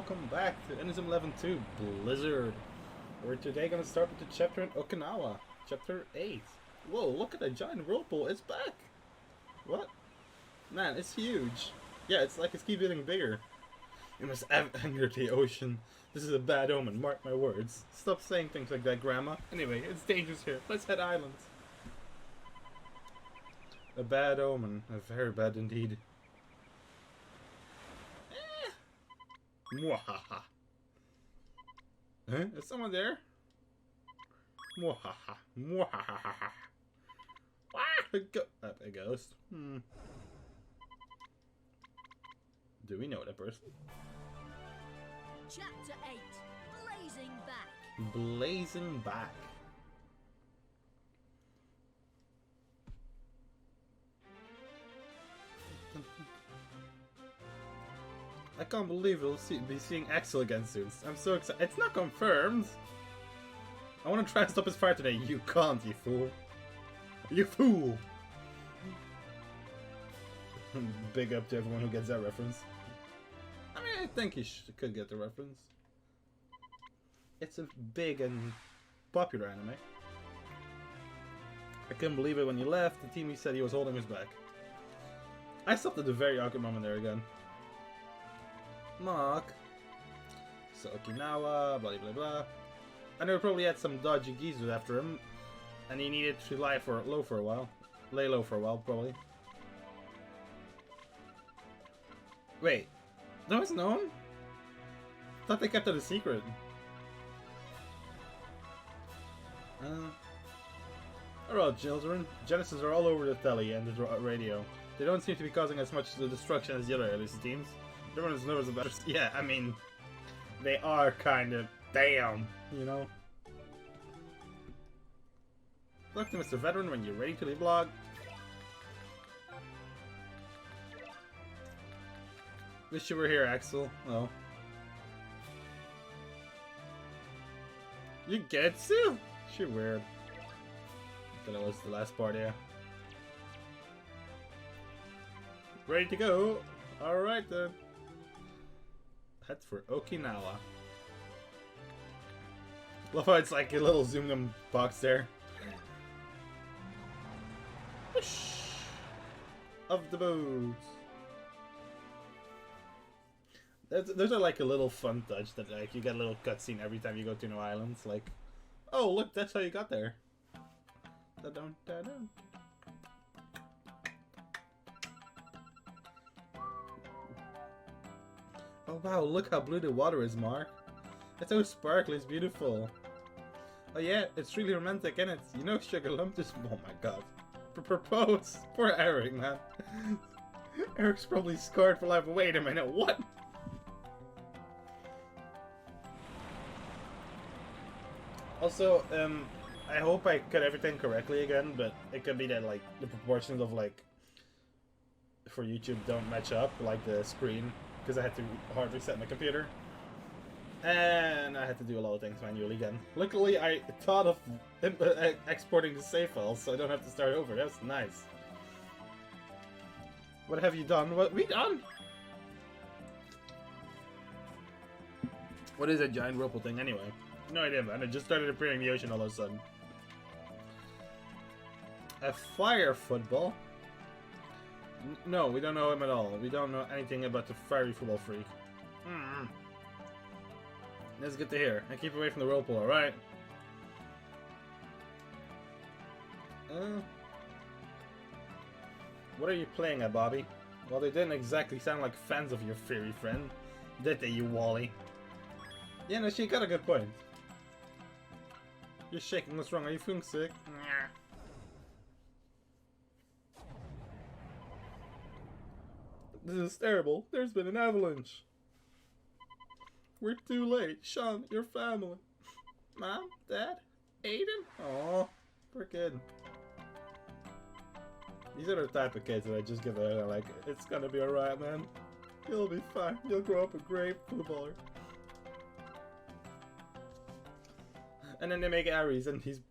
welcome back to Inazuma 11-2 Blizzard. We're today going to start with the chapter in Okinawa, chapter 8. Whoa, look at the giant whirlpool, it's back! What? Man, it's huge. Yeah, it's like it's keep getting bigger. It must anger the ocean. This is a bad omen, mark my words. Stop saying things like that, Grandma. Anyway, it's dangerous here. Let's head island. A bad omen. A very bad indeed. Mwahaha. Huh? Is someone there? Mwahaha. Mwahaha. A ghost. Do we know that person? Chapter 8. Blazing Back. Blazing Back. I can't believe we'll be seeing Axel again soon. I'm so excited. It's not confirmed. I want to try and stop his fire today. You can't, you fool. You fool. Big up to everyone who gets that reference. I mean, I think he could get the reference. It's a big and popular anime. I couldn't believe it when he left. The team he said he was holding his back. I stopped at the very awkward moment there again. Mark. So Okinawa, blah blah blah. I know he probably had some dodgy geezers after him, and he needed to lay low for a while, probably. Wait, that was known? Thought they kept it a secret. Alright, children. Genesis are all over the telly and the radio. They don't seem to be causing as much destruction as the other illicit teams. Everyone knows about it. Yeah, I mean, they are kind of damn, you know. Talk to Mr. Veteran when you're ready to leave log. Wish you were here, Axel. Oh. You get to? She weird. That was the last part, yeah. Ready to go. Alright then. Head for Okinawa. Love how it's like a little zoomed in box there. Whoosh! Of the boat. Those are like a little fun touch that like you get a little cutscene every time you go to new islands. Like, oh look, that's how you got there. Da-dun, da-dun. Oh wow, look how blue the water is, Mark. It's so sparkly, it's beautiful. Oh yeah, it's really romantic, isn't it? You know Sugar Lump just... Oh my god. Propose! Poor Eric, man. Eric's probably scarred for life. Wait a minute, what? Also, I hope I cut everything correctly again, but it could be that, like, the proportions of, like, for YouTube don't match up, like the screen. Because I had to hard reset my computer. And I had to do a lot of things manually again. Luckily, I thought of exporting the save files, so I don't have to start over. That's nice. What have you done? What we done? What is a giant whirlpool thing anyway? No idea, man. It just started appearing in the ocean all of a sudden. A fire football? No, we don't know him at all. We don't know anything about the fiery football freak. That's good to hear. And keep away from the whirlpool, alright? What are you playing at, Bobby? Well, they didn't exactly sound like fans of your fairy friend, did they, you Wally? Yeah, no, she got a good point. You're shaking. What's wrong? Are you feeling sick? This is terrible. There's been an avalanche. We're too late. Sean, your family. Mom? Dad? Aiden? Aw, poor kid. These are the type of kids that I just give a like, it's gonna be alright, man. You'll be fine. You'll grow up a great footballer. And then they make Aries and he's...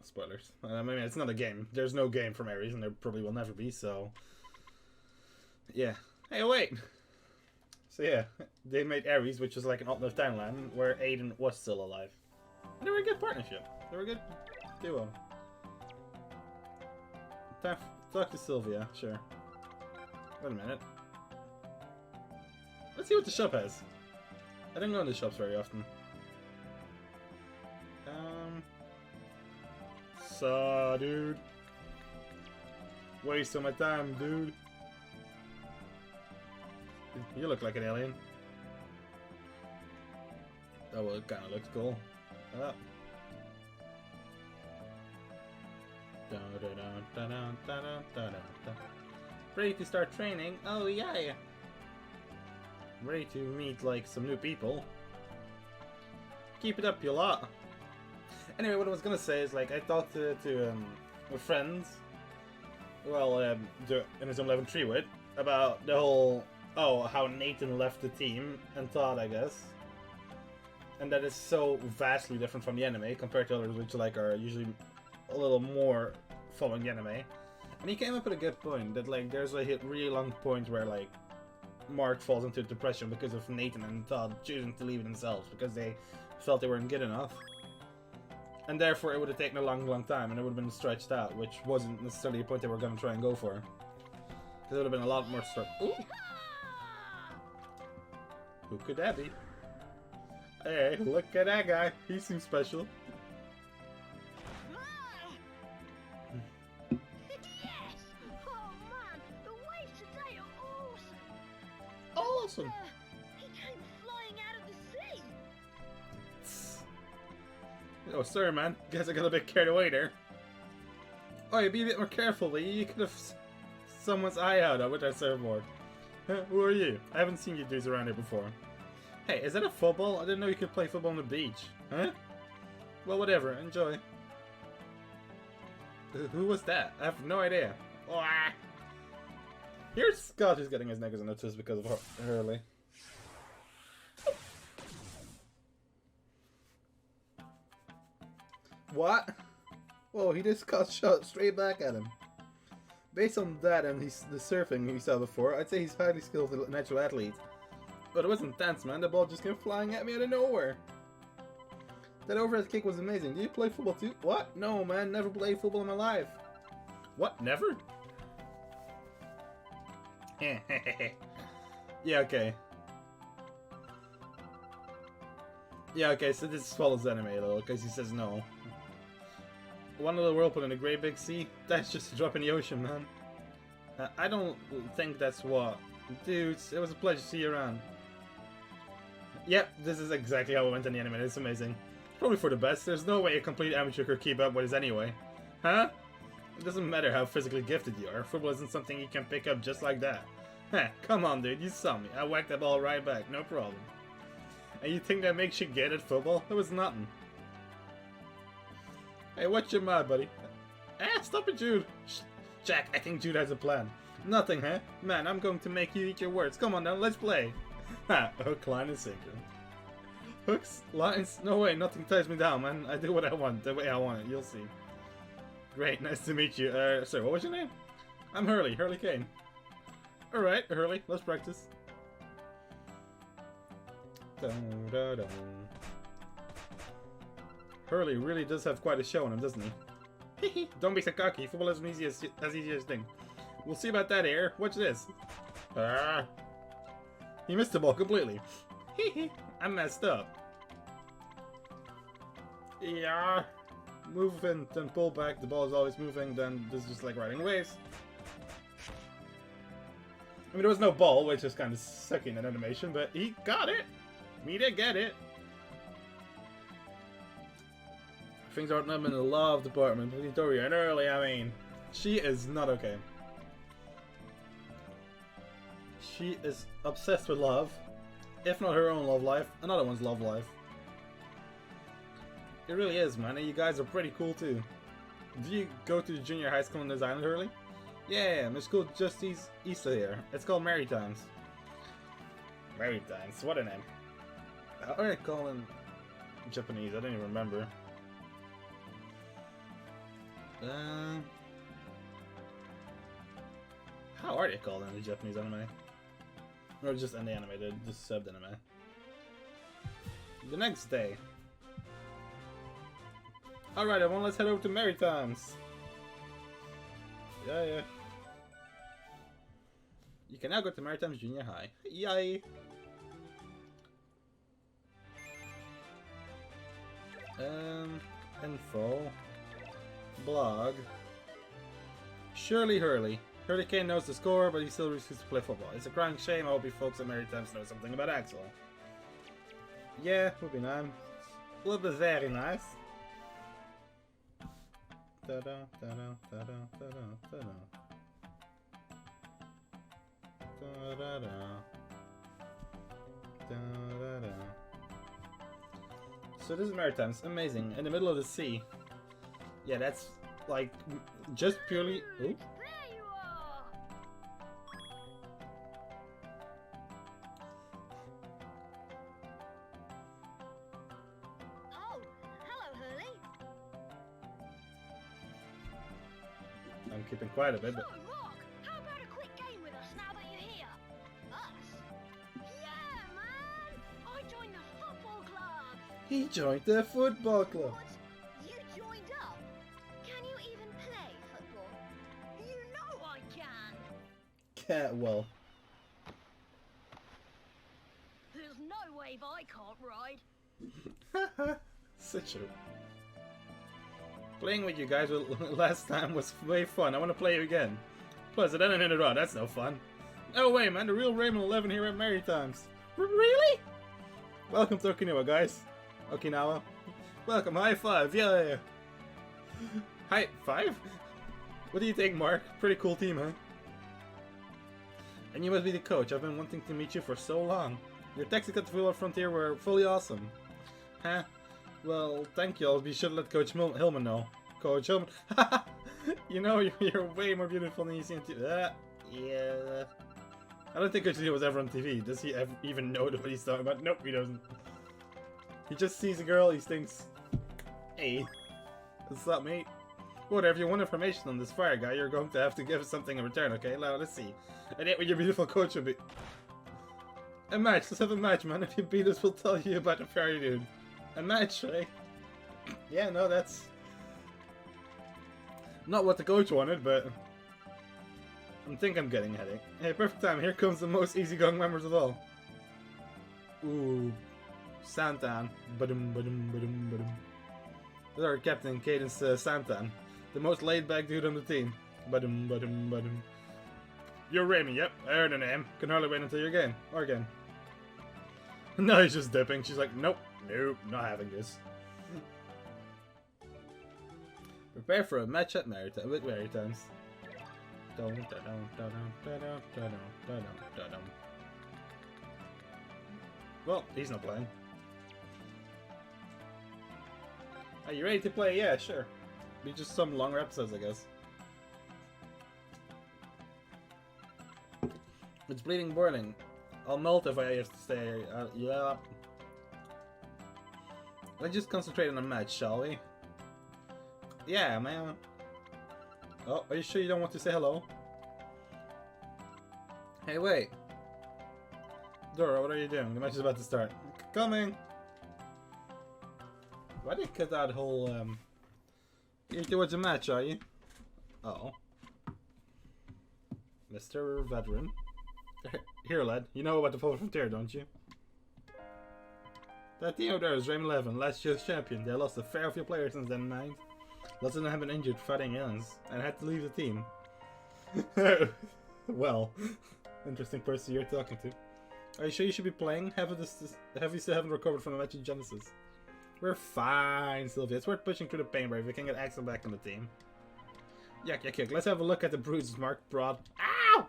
Spoilers. I mean, it's not a game. There's no game from Aries and there probably will never be, so... Yeah. Hey, wait! So yeah, they made Ares, which was like an alternate timeline where Aiden was still alive. And they were a good partnership. They were a good duo. Talk to Sylvia, sure. Wait a minute. Let's see what the shop has. I don't go in the shops very often. So, dude. Waste of my time, dude. You look like an alien. Oh, well, it kind of looks cool. Ah. Ready to start training? Oh, yeah. Ready to meet, like, some new people. Keep it up, you lot. Anyway, what I was gonna say is, like, I talked to my friends, well, the Inazuma 11 tree with, about the whole, how Nathan left the team, and Todd, I guess. And that is so vastly different from the anime, compared to others which, like, are usually a little more following the anime. And he came up with a good point, that, like, there's a really long point where, like, Mark falls into depression because of Nathan and Todd choosing to leave it themselves, because they felt they weren't good enough. And therefore it would have taken a long time, and it would have been stretched out, which wasn't necessarily the point they were going to try and go for. Because it would have been a lot more Ooh! Who could that be? Hey, look at that guy. He seems special. Yes! Oh man, the waves today are awesome! Awesome! He came flying out of the sea! Oh, sorry, man. Guess I got a bit carried away there. Oh, you be a bit more careful, Lee. You could have someone's eye out with our surfboard. Huh, who are you? I haven't seen you dudes around here before. Hey, is that a football? I didn't know you could play football on the beach. Huh? Well, whatever. Enjoy. Who was that? I have no idea. Oh, here's Scott who's getting his knickers on a twist because of Hurley. What? Whoa, he just got shot straight back at him. Based on that and the surfing we saw before, I'd say he's highly skilled natural athlete. But it was intense, man. The ball just came flying at me out of nowhere. That overhead kick was amazing. Do you play football too? What? No, man. Never played football in my life. What? Never? Yeah, okay. Yeah, okay, so this follows anime a little, because he says no. One little whirlpool in a great big sea? That's just a drop in the ocean, man. I don't think that's what... Dudes, it was a pleasure to see you around. Yep, this is exactly how it went in the anime. It's amazing. Probably for the best. There's no way a complete amateur could keep up with this anyway. Huh? It doesn't matter how physically gifted you are. Football isn't something you can pick up just like that. Heh, come on, dude. You saw me. I whacked that ball right back. No problem. And you think that makes you good at football? It was nothing. Hey, what's your mouth, buddy? Stop it, Jude. Jack, I think Jude has a plan. Nothing, huh? Man, I'm going to make you eat your words. Come on now, let's play. Ha, hook, line, and sinker. Hooks, lines, no way, nothing ties me down, man. I do what I want, the way I want it, you'll see. Great, nice to meet you. Sorry, what was your name? I'm Hurley Kane. Alright, Hurley, let's practice. Dun, dun, dun. Hurley really does have quite a show on him, doesn't he? Don't be so cocky, football isn't easy as thing. We'll see about that here. Watch this. He missed the ball completely. I messed up. Yeah. Move and then pull back. The ball is always moving. Then this is just like riding waves. I mean, there was no ball, which is kind of sucking in animation, but he got it. Me to get it. Things aren't up in the love department. Victoria and Early, I mean, she is not okay. She is obsessed with love. If not her own love life, another one's love life. It really is, man. And you guys are pretty cool too. Do you go to the junior high school in this island, Hurley? Yeah, my school just east of here. It's called Maritimes. Maritimes, what a name. How are they calling Japanese? I don't even remember. How are they called in the Japanese anime? Or just any anime, they're just subbed anime. The next day. Alright everyone, let's head over to Maritimes. Yeah. You can now go to Maritimes Junior High. Yay! Info. Blog. Surely Hurley. Hurley Kane knows the score, but he still refuses to play football. It's a crying shame. I hope you folks at Maritimes know something about Axel. Yeah, would be nice. Would be very nice. Ta-da, ta-da, ta-da, ta-da, ta-da. Da-da-da. Da-da-da. So this is Maritimes. Amazing. In the middle of the sea. Yeah, that's like just purely... Ooh. I'm keeping quiet a bit, but... So, Rock, how about a quick game with us now that you're here? Us? Yeah, man! I joined the football club! He joined the football club! What? You joined up? Can you even play football? You know I can! Can't, well... There's no wave I can't ride! Haha, such a... Playing with you guys last time was way fun. I want to play you again. Plus, it ended in a draw. That's no fun. No way, man. The real Raymond 11 here at Maritimes. Really? Welcome to Okinawa, guys. Okinawa. Welcome. High five. Yeah. High five? What do you think, Mark? Pretty cool team, huh? And you must be the coach. I've been wanting to meet you for so long. Your tactics at the Full Frontier were fully awesome. Huh? Well, thank you. We should let Coach Hillman know. Coach Hillman. You know, you're way more beautiful than you see on TV. Yeah. I don't think Coach Hillman was ever on TV. Does he ever even know what he's talking about? Nope, he doesn't. He just sees a girl, he thinks, hey, what's up, mate? Whatever, if you want information on this fire guy, you're going to have to give us something in return, okay? Now, let's see. I did what your beautiful coach would be. A match. Let's have a match, man. If you beat us, we'll tell you about the fairy dude. A match, eh? Yeah, no, that's not what the coach wanted, but I think I'm getting a headache. Hey, perfect time. Here comes the most easygoing members of all. Ooh, Santan. Badum, badum, badum, badum. This is our captain, Cadence Santan, the most laid-back dude on the team. Badum, badum, badum. You're Raymond. Yep, I heard the name. Can hardly wait until your game. Or again. No, he's just dipping. She's like, nope. Nope, not having this. Prepare for a match at Maritimes. Well, he's not playing. Are you ready to play? Yeah, sure. Be just some longer episodes, I guess. It's bleeding boiling. I'll melt if I have to stay. Yeah. Let's just concentrate on the match, shall we? Yeah, man. Oh, are you sure you don't want to say hello? Hey, wait. Dora, what are you doing? The match is about to start. Coming! Why did you cut that whole, You're towards a match, are you? Uh-oh. Mr. Veteran. Here, lad. You know about the Full Frontier, don't you? That team there is Raymond 11, last year's champion. They lost a fair few players since then, mind. Lots of them have been injured fighting aliens, and had to leave the team. Well, interesting person you're talking to. Are you sure you should be playing? Have you still haven't recovered from the match in Genesis? We're fine, Sylvia. It's worth pushing through the pain, brave. We can get Axel back on the team. Yuck, yuck, yuck. Let's have a look at the bruises, Mark. Broad. Ow!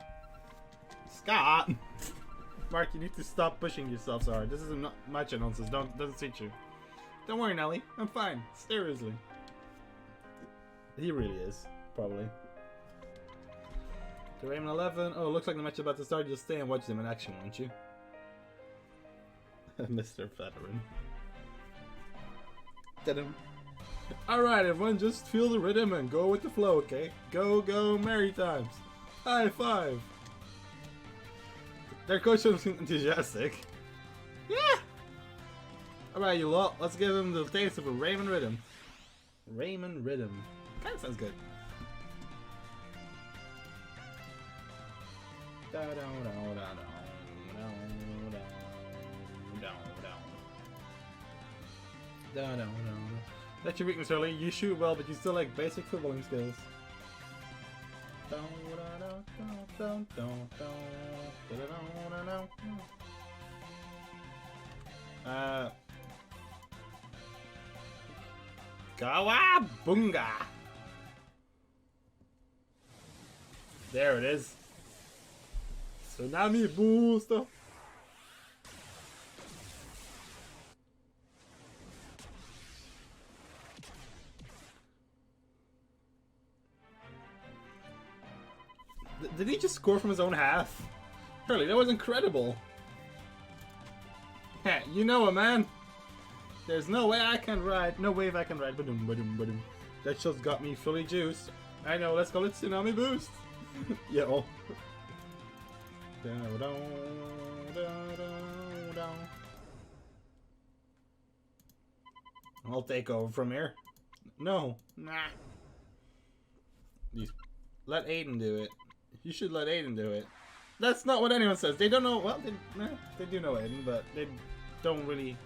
Scott! Mark, you need to stop pushing yourself so hard. This is not macho nonsense. Doesn't suit you. Don't worry, Nelly. I'm fine. Seriously. He really is. Probably. To Raymond 11. Oh, looks like the match is about to start. Just stay and watch them in action, won't you? Mr. Veteran. Alright, everyone. Just feel the rhythm and go with the flow, okay? Go, go, Maritimes. High five. Their coach was enthusiastic. Yeah! Alright, you lot, let's give him the taste of a Raymond Rhythm. Raymond Rhythm. That sounds good. That's your weakness, Hurley. You shoot well, but you still lack basic footballing skills. Kawabunga! There it is. Tsunami booster. Did he just score from his own half? Hurley, that was incredible. Heh, you know it, man. There's no way I can ride. No wave I can ride. Ba-doom, ba-doom, ba-doom. That shot's got me fully juiced. I know, let's call it Tsunami Boost. Yo. I'll take over from here. No. Nah. Let Aiden do it. You should let Aiden do it. That's not what anyone says. They don't know. Well, they do know Aiden, but they don't really.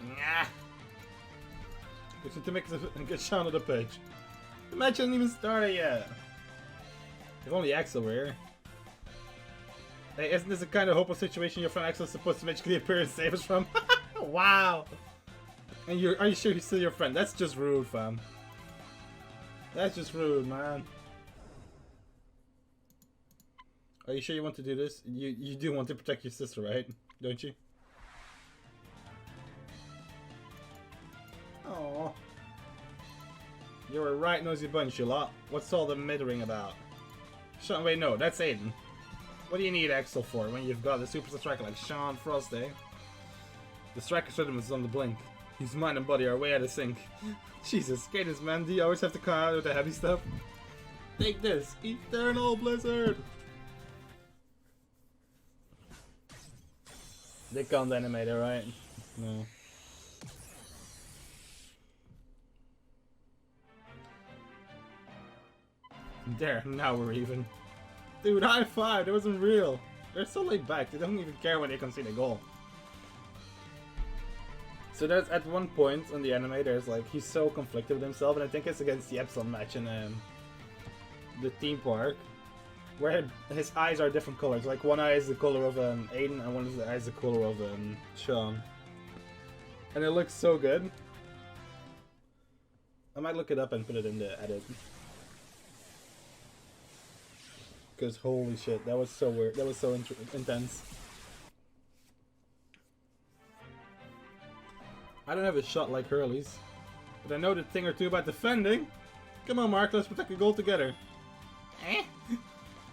Nah. We need to make a good shot of the pitch. The match hasn't even started yet. If only Axel were here. Hey, isn't this the kind of hopeless situation your friend Axel is supposed to magically appear and save us from? Wow. And are you sure he's still your friend? That's just rude, fam. That's just rude, man. Are you sure you want to do this? You do want to protect your sister, right? Don't you? Aww. You're a right nosy bunch, you lot. What's all the middling about? Wait, no, that's Aiden. What do you need Axel for when you've got a super striker like Sean Frost, eh? The striker's rhythm is on the blink. His mind and body are way out of sync. Jesus, skaters, man, do you always have to come out with the heavy stuff? Take this, Eternal Blizzard! They can't animate it, right? No. There, now we're even. Dude, high five, that wasn't real. They're so laid back, they don't even care when they concede a goal. So there's at one point in the anime, there's like, he's so conflicted with himself, and I think it's against the Epsilon match in the theme park, where his eyes are different colors. Like one eye is the color of Aiden, and one eye is the color of Sean. And it looks so good. I might look it up and put it in the edit. Because holy shit, that was so weird. That was so intense. I don't have a shot like Hurley's, but I know the thing or two about defending. Come on, Mark, let's protect the goal together. Eh?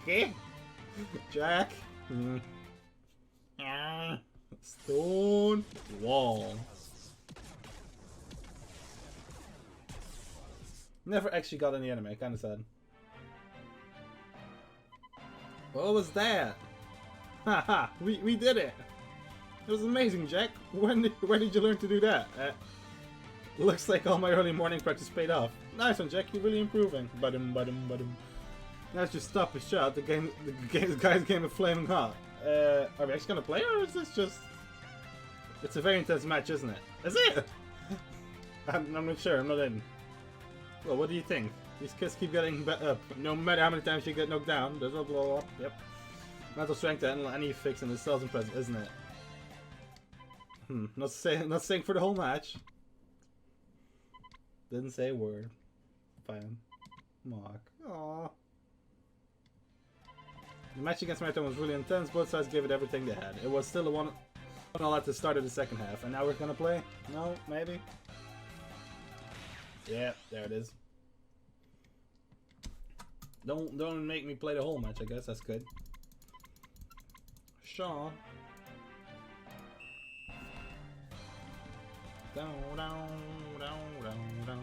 Okay. Jack. Stone wall. Never actually got any anime, kinda sad. What was that? Haha, we did it! It was amazing, Jack. Where did you learn to do that? Looks like all my early morning practice paid off. Nice one, Jack. You're really improving. Badum, badum, badum. Now let's just stop a shot. The guy's game of flaming hot. Are we actually gonna play, or is this just? It's a very intense match, isn't it? Is it? I'm not sure. I'm not in. Well, what do you think? These kids keep getting up. No matter how many times you get knocked down. There's a blah blah. Yep. Mental strength to handle any fix and it's self-impressive, isn't it? Not saying for the whole match. Didn't say a word. Fine. Mark. Aww. The match against Maritimes was really intense. Both sides gave it everything they had. It was still a 1-1 at the start of the second half. And now we're gonna play? No? Maybe? Yeah, there it is. Don't make me play the whole match, I guess. That's good. Sean. Down, down, down, down, down,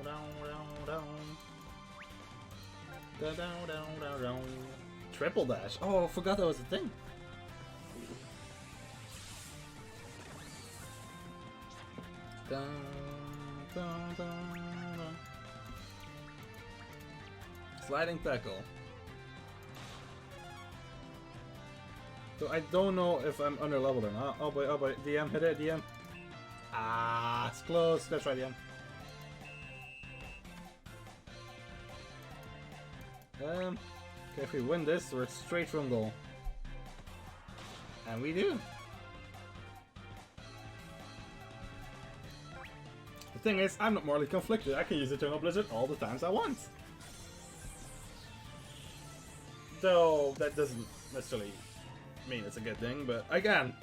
down, down, down. Down, down, down, down. triple dash. Oh, I forgot that was a thing. Dun, dun, dun, dun. Sliding tackle. So I don't know if I'm under leveled or not. Oh boy, DM, hit it, DM. Ah, it's close. Let's try DM. Okay, if we win this, we're straight from goal. And we do. The thing is, I'm not morally conflicted. I can use Eternal Blizzard all the times I want. Though, that doesn't necessarily mean it's a good thing, but I can.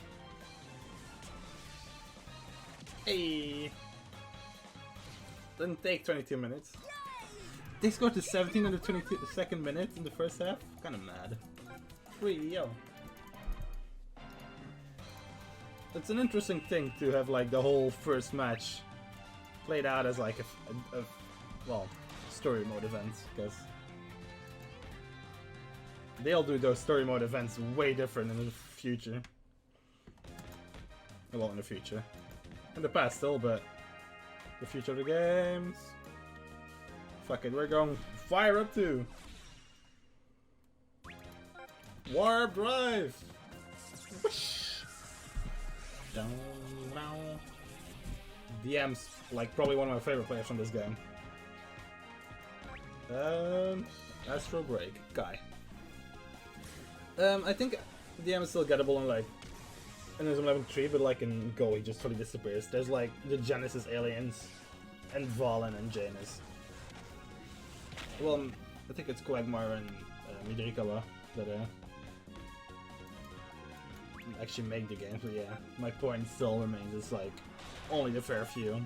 Hey! Didn't take 22 minutes. They scored the 17 in the 22nd minute in the first half. Kinda mad. 3-0. It's an interesting thing to have like the whole first match played out as like a well, story mode event, because they'll do those story mode events way different in the future. Well, in the future. In the past still, but the future of the games. Fuck it, we're going fire up to Warp Drive! Whoosh! Down, down. DM's like probably one of my favorite players from this game. Astro Break. Guy. I think DM is still gettable in like Inazuma 11-3, but like in Go he just totally disappears. There's like the Genesis aliens and Valen and Janus. Well, I think it's Quagmire and Midorikawa that actually make the game, so yeah, my point still remains, it's like only the fair few.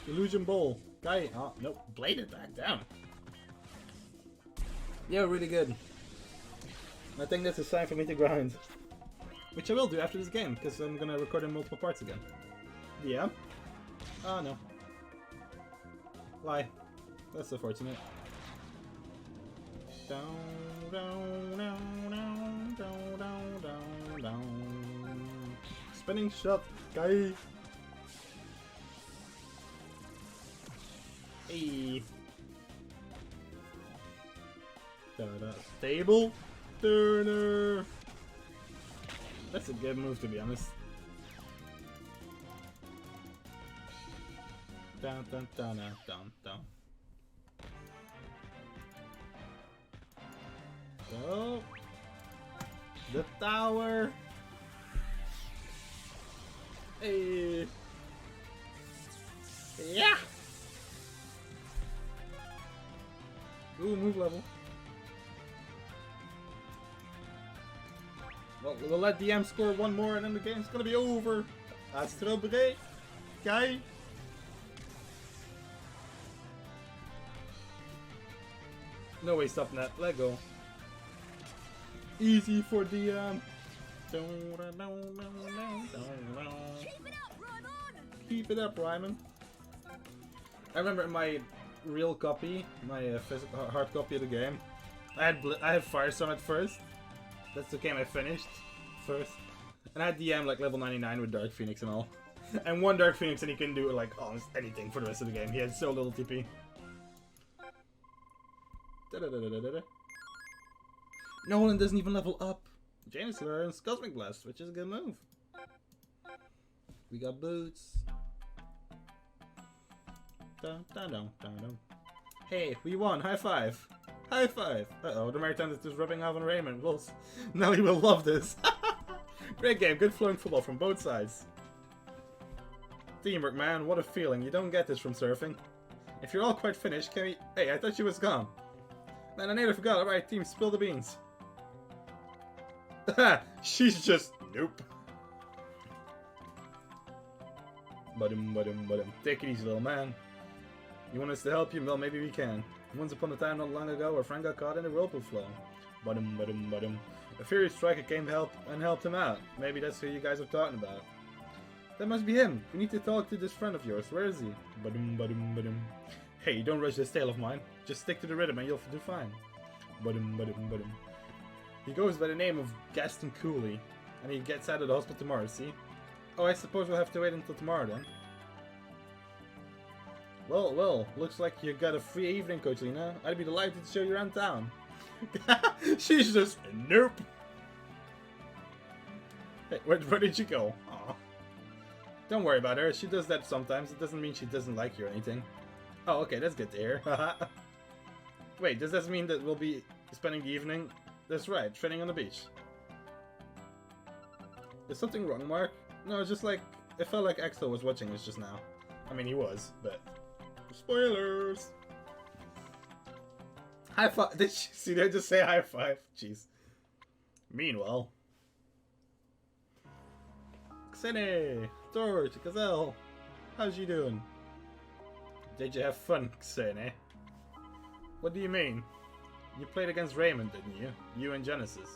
Illusion Bowl. Guy, oh, nope, bladed back down. Yeah, really good. I think that's a sign for me to grind. Which I will do after this game, because I'm gonna record in multiple parts again. Yeah? Oh no. Why? That's unfortunate. Down, down, down, down, down, down, down, down. Spinning shot, guy. Hey. Da-da. Stable Turner. That's a good move, to be honest. Down, down, down, down, down, down. Go. The tower. Hey. Yeah. Ooh, move level. Well, we'll let DM score one more and then the game's gonna be over. Astro Break, guy. No way, stop that. Let go. Easy for DM. Keep it up, Ryman. I remember in my real copy, my hard copy of the game, I had Firestorm at first. That's the game I finished first. And I had DM like level 99 with Dark Phoenix and all. And one Dark Phoenix and he couldn't do like almost anything for the rest of the game. He had so little TP. Nolan doesn't even level up. Janus learns Cosmic Blast, which is a good move. We got boots. Dun, dun, dun, dun, dun. Hey, we won! High five! High five! Uh-oh, the Maritimes is just rubbing off on Raymond. Well, Nelly will love this. Great game, good flowing football from both sides. Teamwork, man, what a feeling. You don't get this from surfing. If you're all quite finished, can we... Hey, I thought she was gone. Man, I nearly forgot. Alright, team, spill the beans. She's just... Nope. Badum, badum, badum. Take it easy, little man. You want us to help you? Well, maybe we can. Once upon a time not long ago, our friend got caught in a whirlpool flow. Badum, badum, badum. A furious striker came to help and helped him out. Maybe that's who you guys are talking about. That must be him. We need to talk to this friend of yours. Where is he? Badum, badum, badum. Hey, don't rush this tale of mine. Just stick to the rhythm and you'll do fine. Badum, badum, badum. He goes by the name of Gaston Cooley, and he gets out of the hospital tomorrow, see? Oh, I suppose we'll have to wait until tomorrow then. Well, looks like you got a free evening, Coach Lena. I'd be delighted to show you around town. She's just, nope. Hey, where did you go? Aw. Don't worry about her, she does that sometimes. It doesn't mean she doesn't like you or anything. Oh, okay, that's good to hear. Wait, does this mean that we'll be spending the evening? That's right, training on the beach. Is something wrong, Mark? No, it's just like, it felt like Axel was watching us just now. I mean, he was, but... Spoilers! High five! Did you see that? Just say high five. Jeez. Meanwhile... Xene! Torch! Gazelle! How's you doing? Did you have fun, Xene? What do you mean? You played against Raymond, didn't you? You and Genesis.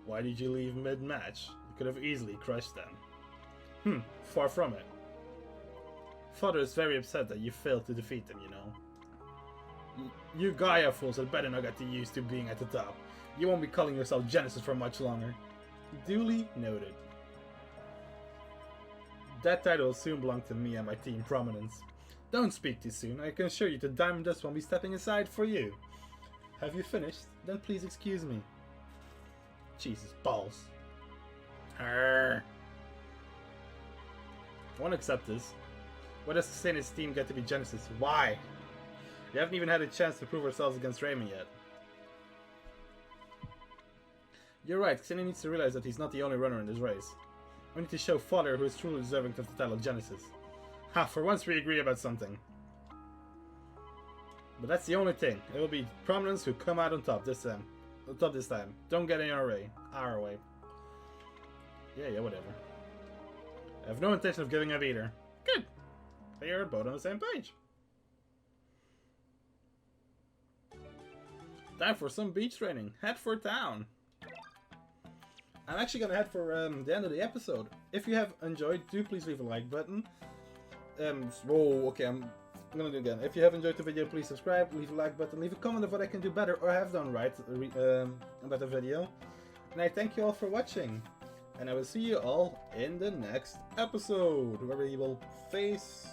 Why did you leave mid-match? You could have easily crushed them. Far from it. Father is very upset that you failed to defeat them, you know. You Gaia fools had better not get used to being at the top. You won't be calling yourself Genesis for much longer. Duly noted. That title will soon belong to me and my team Prominence. Don't speak too soon. I can assure you the Diamond Dust won't be stepping aside for you. Have you finished? Then please excuse me. Jesus balls. Arrgh. I won't accept this. Why does Xene's team get to be Genesis? Why? We haven't even had a chance to prove ourselves against Raymond yet. You're right, Xene needs to realize that he's not the only runner in this race. We need to show Father who is truly deserving of the title of Genesis. Ha, for once we agree about something. But that's the only thing. It will be Prominence who come out on top this time. Don't get in our way. Our way. Yeah, whatever. I have no intention of giving up either. Good. We are both on the same page. Time for some beach training. Head for town. I'm actually gonna head for the end of the episode. If you have enjoyed, do please leave a like button. Whoa, okay, I'm gonna do it again. If you have enjoyed the video, please subscribe, leave a like button, leave a comment of what I can do better or have done right about the video. And I thank you all for watching. And I will see you all in the next episode, where we will face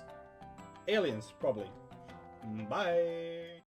aliens, probably. Bye!